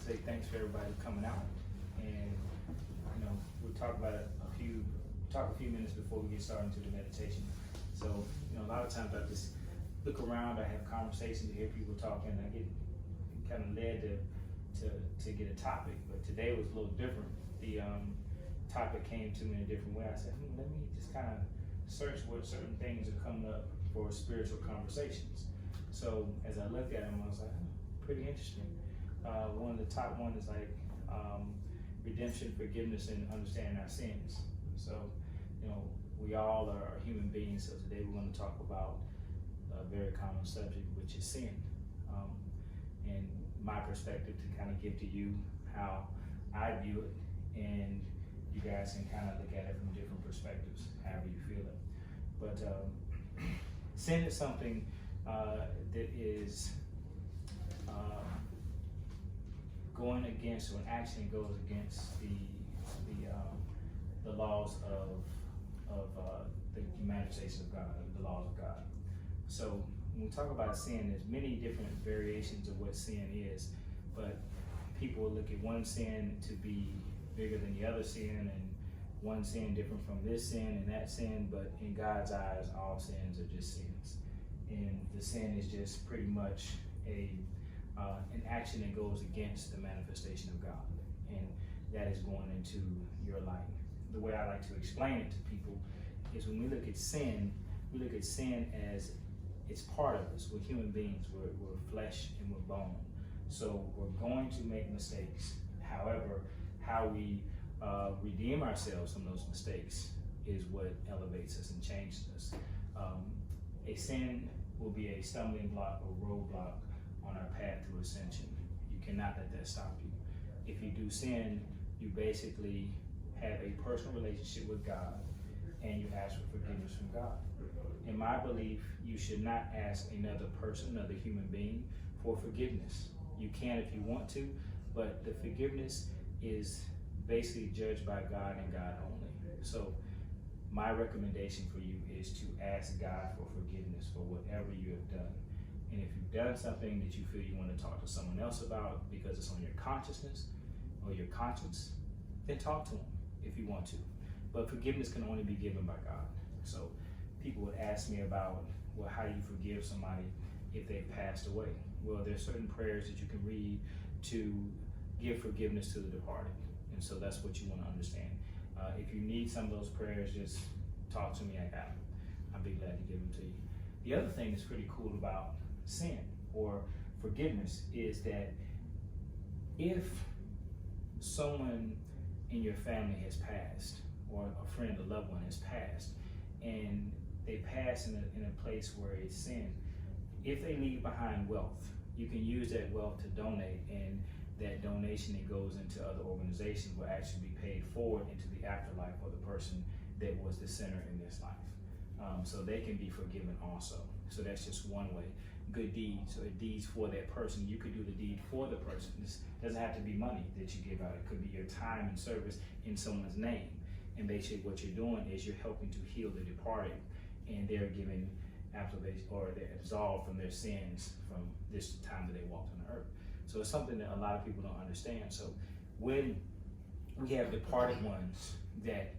say thanks for everybody coming out. And we'll talk about a few minutes before we get started into the meditation. So, a lot of times I just look around, I have conversations, I hear people talking, I get kind of led to get a topic. But today was a little different. The topic came to me in a different way. I said, let me just kind of search what certain things are coming up for spiritual conversations. So as I looked at them, I was like, pretty interesting. One of the top one is like redemption, forgiveness, and understanding our sins. So, we all are human beings. So today we're going to talk about a very common subject, which is sin. And my perspective to kind of give to you how I view it, and you guys can kind of look at it from different perspectives, however you feel it. But sin is something that is going against, or an action goes against the laws of the manifestation of God, the laws of God. So when we talk about sin, there's many different variations of what sin is, but people will look at one sin to be bigger than the other sin, and one sin different from this sin and that sin, but in God's eyes, all sins are just sins. And the sin is just pretty much an action that goes against the manifestation of God, and that is going into your life. The way I like to explain it to people is when we look at sin, we look at sin as it's part of us. We're human beings, we're flesh and we're bone. So we're going to make mistakes. However, how we redeem ourselves from those mistakes is what elevates us and changes us. A sin will be a stumbling block or roadblock on our path to ascension. You cannot let that stop you. If you do sin, you basically have a personal relationship with God, and you ask for forgiveness from God. In my belief, you should not ask another person, another human being, for forgiveness. You can if you want to, but the forgiveness is basically judged by God and God only. So my recommendation for you is to ask God for forgiveness for whatever you have done. And if you've done something that you feel you want to talk to someone else about because it's on your consciousness or your conscience, then talk to them if you want to. But forgiveness can only be given by God. So people would ask me about, well, how do you forgive somebody if they've passed away? Well, there's certain prayers that you can read to give forgiveness to the departed. And so that's what you want to understand. If you need some of those prayers, just talk to me. I got them. I'd be glad to give them to you. The other thing that's pretty cool about sin or forgiveness is that if someone in your family has passed, or a friend, a loved one has passed, and they pass in a place where it's sin, if they leave behind wealth, you can use that wealth to donate, and that donation that goes into other organizations will actually be paid forward into the afterlife for the person that was the sinner in this life. So they can be forgiven also. So that's just one way. Good deeds, or deeds for that person. You could do the deed for the person. This doesn't have to be money that you give out. It could be your time and service in someone's name. And basically what you're doing is you're helping to heal the departed, and they're given absolution, or they're absolved from their sins from this time that they walked on the earth. So it's something that a lot of people don't understand. So when we have departed ones that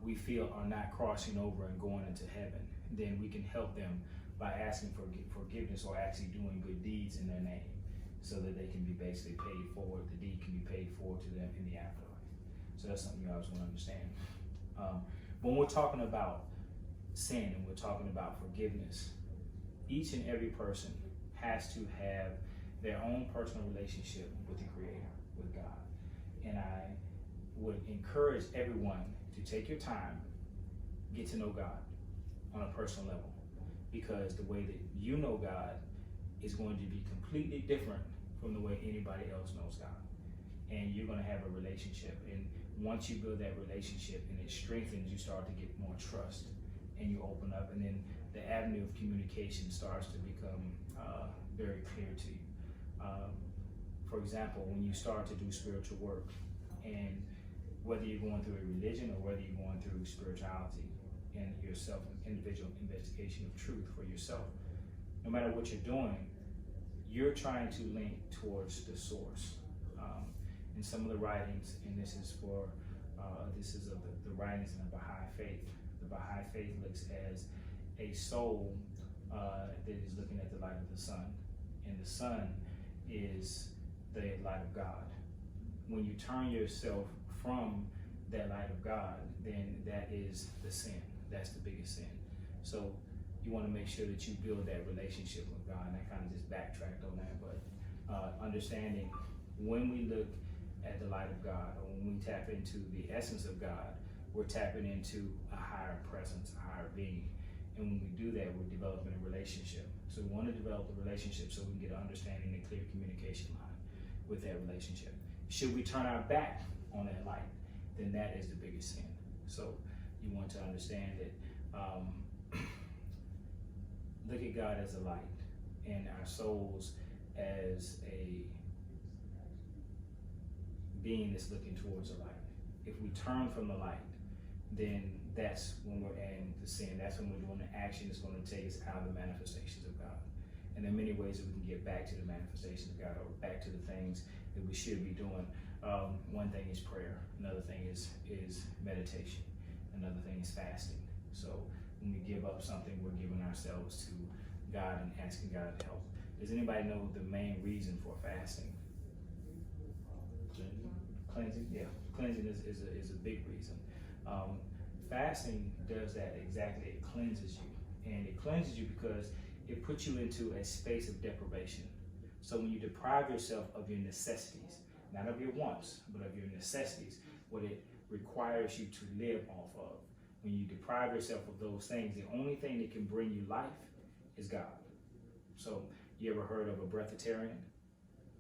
we feel are not crossing over and going into heaven, then we can help them by asking for forgiveness or actually doing good deeds in their name, so that they can be basically paid forward. The deed can be paid forward to them in the afterlife. So that's something you always want to understand. When we're talking about sin and we're talking about forgiveness, each and every person has to have their own personal relationship with the Creator, with God. And I would encourage everyone to take your time, get to know God on a personal level, because the way that you know God is going to be completely different from the way anybody else knows God. And you're going to have a relationship, and once you build that relationship and it strengthens, you start to get more trust, and you open up, and then the avenue of communication starts to become very clear to you. For example, when you start to do spiritual work, and whether you're going through a religion or whether you're going through spirituality and yourself, individual investigation of truth for yourself, no matter what you're doing, you're trying to link towards the source. in some of the writings, and this is for of the writings in the Baha'i faith. The Baha'i faith looks as a soul that is looking at the light of the sun, and the sun is the light of God. When you turn yourself from that light of God, then that is the sin. That's the biggest sin. So you want to make sure that you build that relationship with God. And I kind of just backtracked on that, but understanding when we look at the light of God, or when we tap into the essence of God, we're tapping into a higher presence, a higher being. And when we do that, we're developing a relationship. So we want to develop a relationship so we can get an understanding and clear communication line with that relationship. Should we turn our back on that light, then that is the biggest sin. So you want to understand that look at God as a light and our souls as a being that's looking towards the light. If we turn from the light, then that's when we're in the sin. That's when we're doing the action that's going to take us out of the manifestations of God. And there are many ways that we can get back to the manifestations of God, or back to the things that we should be doing. One thing is prayer. Another thing is meditation. Another thing is fasting. So when we give up something, we're giving ourselves to God and asking God to help. Does anybody know the main reason for fasting? Cleansing? Yeah, cleansing is a big reason. Fasting does that exactly. It cleanses you. And it cleanses you because it puts you into a space of deprivation. So when you deprive yourself of your necessities, not of your wants, but of your necessities, what it requires you to live off of. When you deprive yourself of those things, the only thing that can bring you life is God. So you ever heard of a breatharian?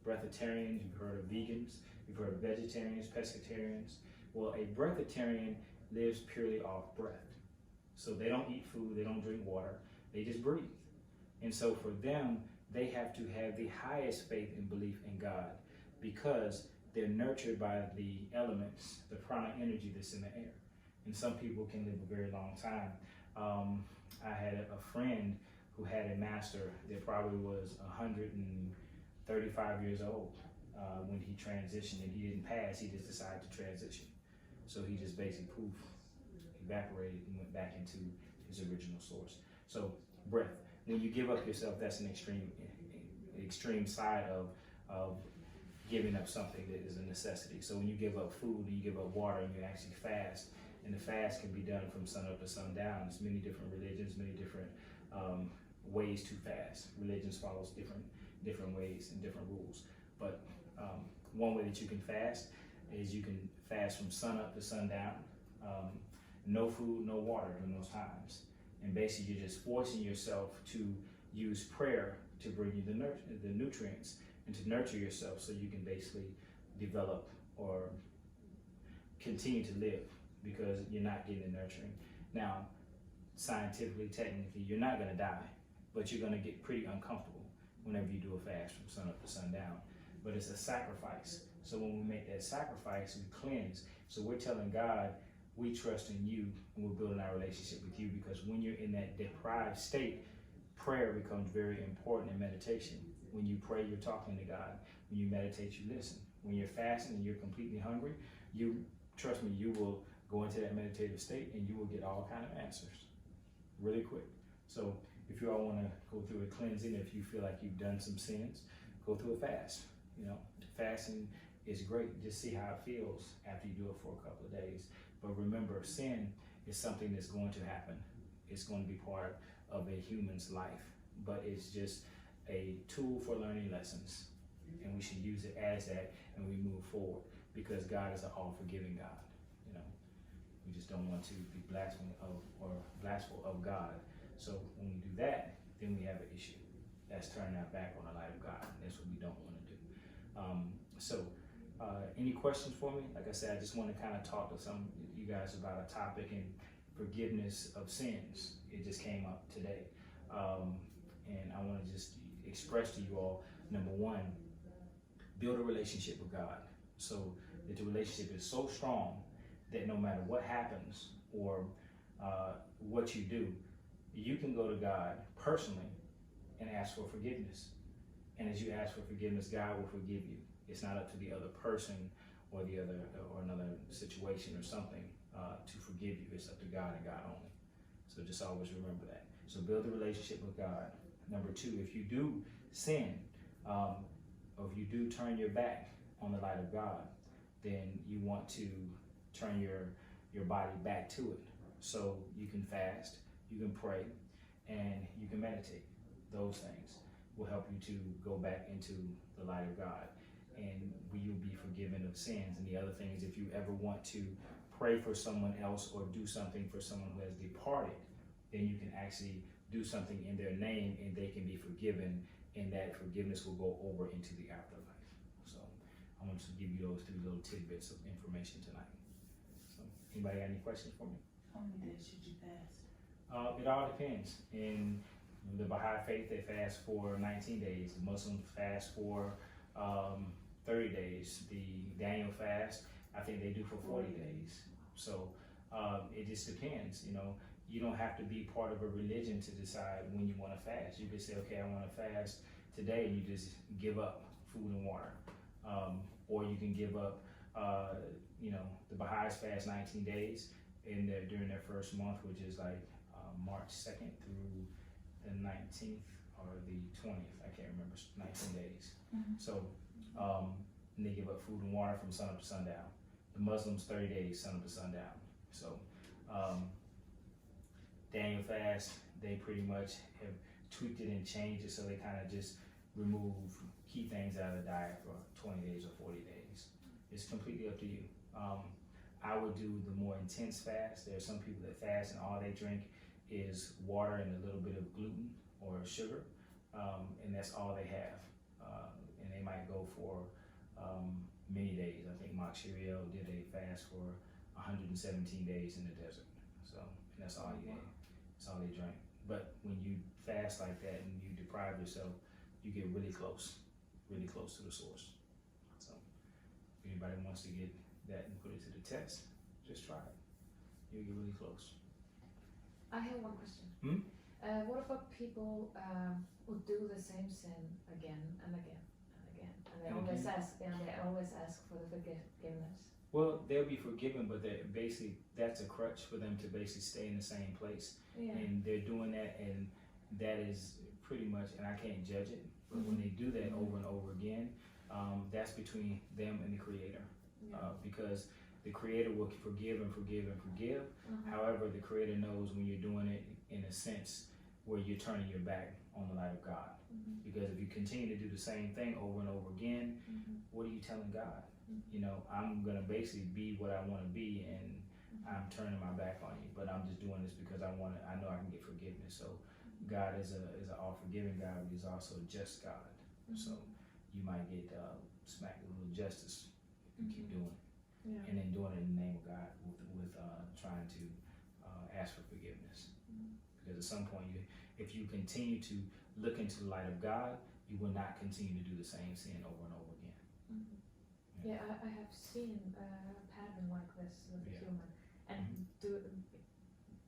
Breatharians, you've heard of vegans, you've heard of vegetarians, pescatarians. Well, a breatharian lives purely off breath. So they don't eat food, they don't drink water, they just breathe. And so for them, they have to have the highest faith and belief in God, because they're nurtured by the elements, the prana energy that's in the air. And some people can live a very long time. I had a friend who had a master that probably was 135 years old when he transitioned, and he didn't pass, he just decided to transition. So he just basically poof, evaporated and went back into his original source. So breath, when you give up yourself, that's an extreme side of giving up something that is a necessity. So when you give up food and you give up water and you actually fast, and the fast can be done from sun up to sundown. There's many different religions, many different ways to fast. Religions follows different ways and different rules. But one way that you can fast is you can fast from sun up to sundown. No food, no water during those times. And basically you're just forcing yourself to use prayer to bring you the nutrients and to nurture yourself, so you can basically develop or continue to live, because you're not getting the nurturing. Now, scientifically, technically, you're not going to die, but you're going to get pretty uncomfortable whenever you do a fast from sun up to sundown. But it's a sacrifice. So when we make that sacrifice, we cleanse. So we're telling God, we trust in you, and we're building our relationship with you, because when you're in that deprived state, prayer becomes very important in meditation. When you pray, you're talking to God. When you meditate, you listen. When you're fasting and you're completely hungry, trust me, you will go into that meditative state and you will get all kind of answers really quick. So if you all want to go through a cleansing, if you feel like you've done some sins, go through a fast. Fasting is great. Just see how it feels after you do it for a couple of days. But remember, sin is something that's going to happen. It's going to be part of a human's life, but it's just a tool for learning lessons, and we should use it as that, and we move forward, because God is an all-forgiving God. We just don't want to be blasphemous of God. So when we do that, then we have an issue. That's turning our back on the light of God, and that's what we don't want to do. Any questions for me? Like I said, I just want to kind of talk to some of you guys about a topic in forgiveness of sins. It just came up today. And I want to just express to you all, number one, build a relationship with God, so that the relationship is so strong that no matter what happens or what you do, you can go to God personally and ask for forgiveness. And as you ask for forgiveness, God will forgive you. It's not up to the other person or the other, or another situation or something to forgive you. It's up to God and God only. So just always remember that. So build a relationship with God. Number two, if you do sin, or if you do turn your back on the light of God, then you want to turn your body back to it. So you can fast, you can pray, and you can meditate. Those things will help you to go back into the light of God, and you'll be forgiven of sins. And the other thing is, if you ever want to pray for someone else or do something for someone who has departed, then you can actually do something in their name and they can be forgiven, and that forgiveness will go over into the afterlife. So I want to give you those 3 little tidbits of information tonight. So anybody got any questions for me? How many days should you fast? It all depends. In the Baha'i faith, they fast for 19 days. The Muslims fast for 30 days. The Daniel fast, I think they do for 40 days. So it just depends, you know. You don't have to be part of a religion to decide when you want to fast. You could say, okay, I want to fast today, and you just give up food and water. Or you can give up, you know, the Baha'is fast 19 days during their first month, which is like March 2nd through the 19th or the 20th. I can't remember, 19 days. Mm-hmm. So, and they give up food and water from sun up to sundown. The Muslims, 30 days, sun up to sundown. So, Daniel fast, they pretty much have tweaked it and changed it, so they kind of just remove key things out of the diet for 20 days or 40 days. It's completely up to you. I would do the more intense fast. There are some people that fast and all they drink is water and a little bit of gluten or sugar, and that's all they have. And they might go for many days. I think Mark Shiriel did a fast for 117 days in the desert. So, and that's all he ate. That's all they drank. But when you fast like that and you deprive yourself, you get really close to the source. So, if anybody wants to get that and put it to the test, just try it. You'll get really close. I have one question. What about people who do the same sin again and again and again, and they always ask for the forgiveness? Well, they'll be forgiven, but that's a crutch for them to basically stay in the same place. Yeah. And they're doing that, and that is pretty much, and I can't judge it, but when they do that over and over again, that's between them and the Creator. Yeah. Because the Creator will forgive and forgive and forgive. However, the Creator knows when you're doing it in a sense where you're turning your back on the light of God. Because if you continue to do the same thing over and over again, what are you telling God? You know, I'm gonna basically be what I want to be, and I'm turning my back on you. But I'm just doing this because I know I can get forgiveness. So God is an all forgiving God, but He's also a just God. So you might get smacked with a little justice if you keep doing it. Yeah. And then doing it in the name of God with trying to ask for forgiveness. Because at some point, if you continue to look into the light of God, you will not continue to do the same sin over and over again. Yeah, I have seen a pattern like this with a human, and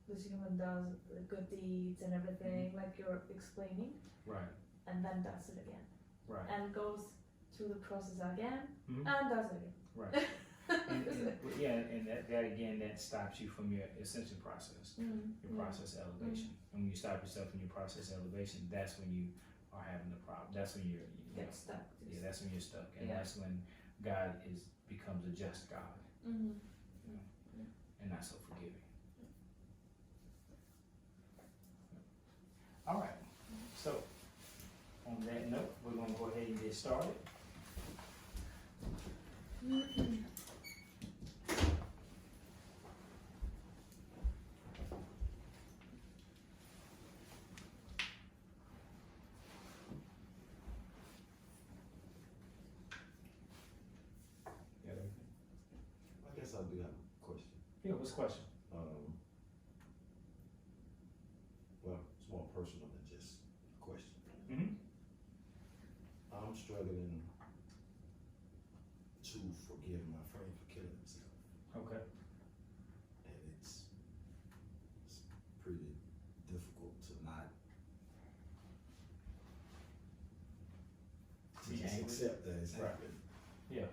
this human does good deeds and everything, like you're explaining, Right. and then does it again, Right. and goes through the process again, and does it again. Right. and that again, that stops you from your ascension process, your process elevation. And when you stop yourself in your process elevation, that's when you are having the problem. That's when you Get stuck. Yeah, that's when you're stuck, and that's when God becomes a just God, and not so forgiving. All right. So on that note, we're going to go ahead and get started. I guess I do have a question. Yeah, what's the question? Well, it's more personal than just a question. Mm-hmm. I'm struggling to forgive my friend for killing himself, Okay. and it's pretty difficult to not Be just angry? accept that it's Right. happened. Yeah.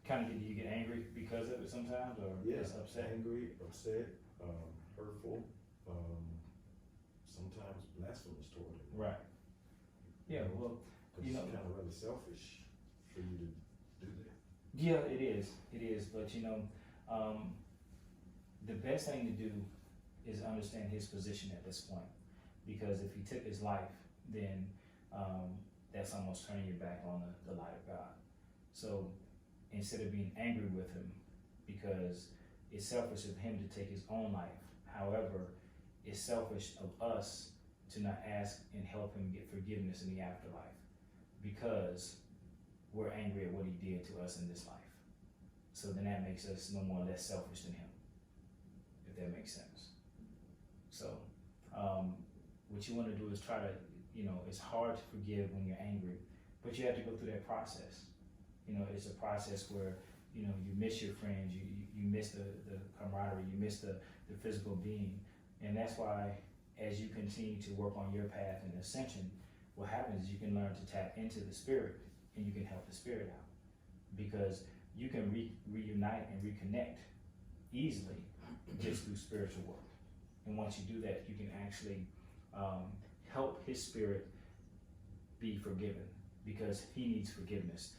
kind of, do you get angry because of it sometimes, or Yeah, just upset? angry, upset, hurtful, sometimes blasphemous toward him. Right. Yeah, well, Cause you it's know, kind of rather selfish for you to do that. yeah, it is, but you know, the best thing to do is understand his position at this point, because if he took his life, then, that's almost turning your back on the light of God. So, instead of being angry with him, because it's selfish of him to take his own life, however, it's selfish of us to not ask and help him get forgiveness in the afterlife, because we're angry at what he did to us in this life. So then that makes us no more or less selfish than him, if that makes sense. So, what you want to do is try to, you know, it's hard to forgive when you're angry, but you have to go through that process. You know, it's a process where, you know, you miss your friends, you miss the camaraderie, you miss the physical being. And that's why, as you continue to work on your path and ascension, what happens is you can learn to tap into the spirit, and you can help the spirit out, because you can reunite and reconnect easily just through spiritual work. And once you do that, you can actually help his spirit be forgiven, because he needs forgiveness.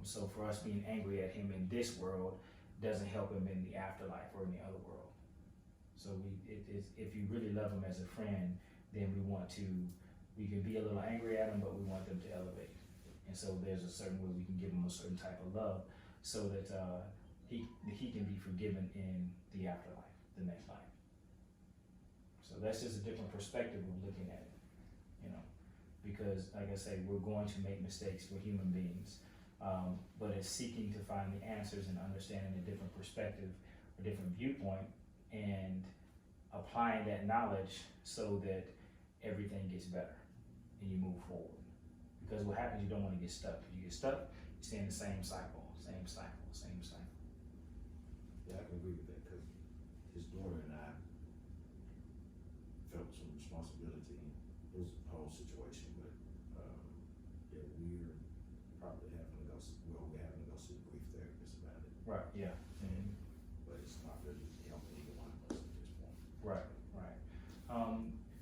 So for us being angry at him in this world doesn't help him in the afterlife or in the other world. So if you really love him as a friend, then we can be a little angry at him, but we want them to elevate. And so there's a certain way we can give him a certain type of love, so that he can be forgiven in the afterlife, the next life. So that's just a different perspective of looking at it, you know, because like I say, we're going to make mistakes, we're human beings, but it's seeking to find the answers and understanding a different perspective, a different viewpoint, and applying that knowledge so that everything gets better and you move forward. Because what happens, you don't want to get stuck. If you get stuck, you stay in the same cycle. Yeah, I can agree with that, because his daughter and I felt some responsibility. It was a whole situation, but yeah, we're probably having to go. We're having to go see a grief therapist about it. Right, yeah. Mm-hmm. But it's not really helping either one of us at this point. Right.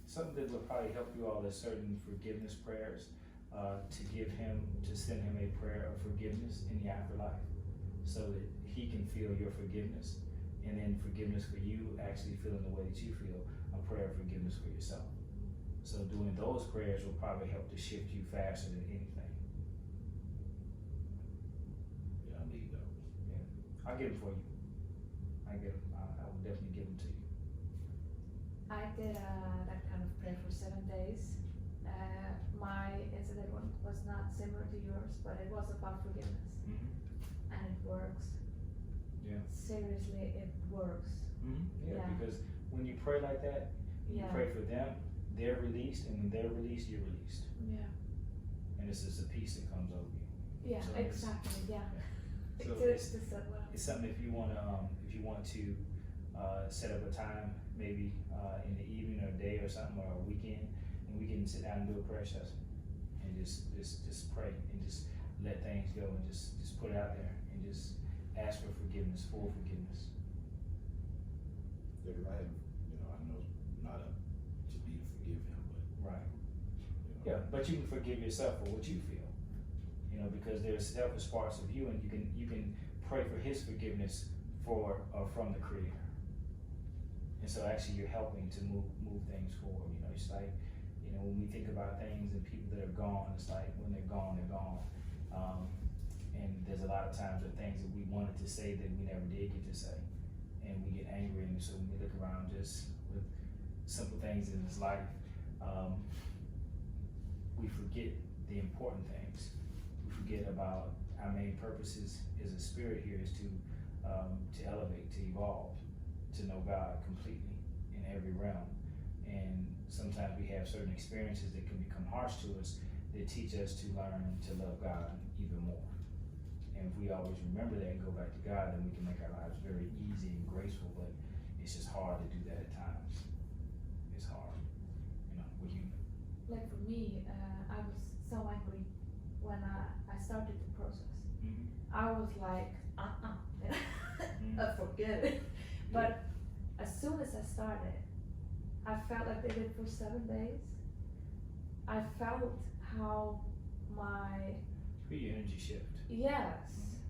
Something that would probably help you all is certain forgiveness prayers, to send him a prayer of forgiveness in the afterlife, so that he can feel your forgiveness, and then forgiveness for you, actually feeling the way that you feel, a prayer of forgiveness for yourself. So doing those prayers will probably help to shift you faster than anything. Yeah, I need those. Yeah, I'll get them for you. I will definitely give them to you. I did that kind of prayer for 7 days. My incident was not similar to yours, but it was about forgiveness, Mm-hmm. and it works. Yeah. Seriously, it works. Mm-hmm. Yeah, Yeah. because when you pray like that, you Yeah. pray for them, they're released, and when they're released, you're released. Yeah. And it's just a peace that comes over you. Yeah. So it's- Exactly. Yeah. So It's just that well. it's something, if you want to set up a time, maybe in the evening or day or something, or a weekend, and we can sit down and do a prayer session, and just pray and just let things go, and just put it out there, and just ask for forgiveness, full forgiveness. Yeah, 'cause I know not up to be to forgive him, but Right. you know. Yeah, but you can forgive yourself for what you feel, you know, because there's selfish parts of you, and you can pray for his forgiveness for or from the Creator. And so actually you're helping to move things forward. You know, it's like, you know, when we think about things and people that are gone, it's like when they're gone, they're gone. And there's a lot of times there are things that we wanted to say that we never did get to say, and we get angry. And so when we look around just with simple things in this life, we forget the important things. We forget about our main purposes as a spirit here is to elevate, to evolve, to know God completely in every realm. And sometimes we have certain experiences that can become harsh to us that teach us to learn to love God even more. And if we always remember that and go back to God, then we can make our lives very easy and graceful, but it's just hard to do that at times. It's hard, you know, we're human. Like for me, I was so angry when I started the process. Mm-hmm. I was like, forget it. But as soon as I started, I felt like I did it for 7 days. I felt how my, Feel your energy shift. yes,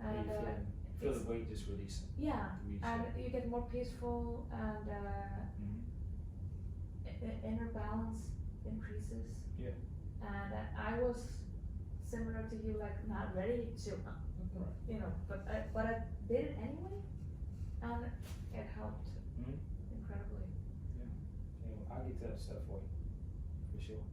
How you and feeling? Feel it's- the weight just releasing. yeah, Release and it. you get more peaceful, and Mhm. inner balance increases. Yeah. And I was similar to you, like not ready to, Right. you know, but I did it anyway, and it helped Mhm. incredibly. Yeah, well, I'll get to that stuff for you, for sure.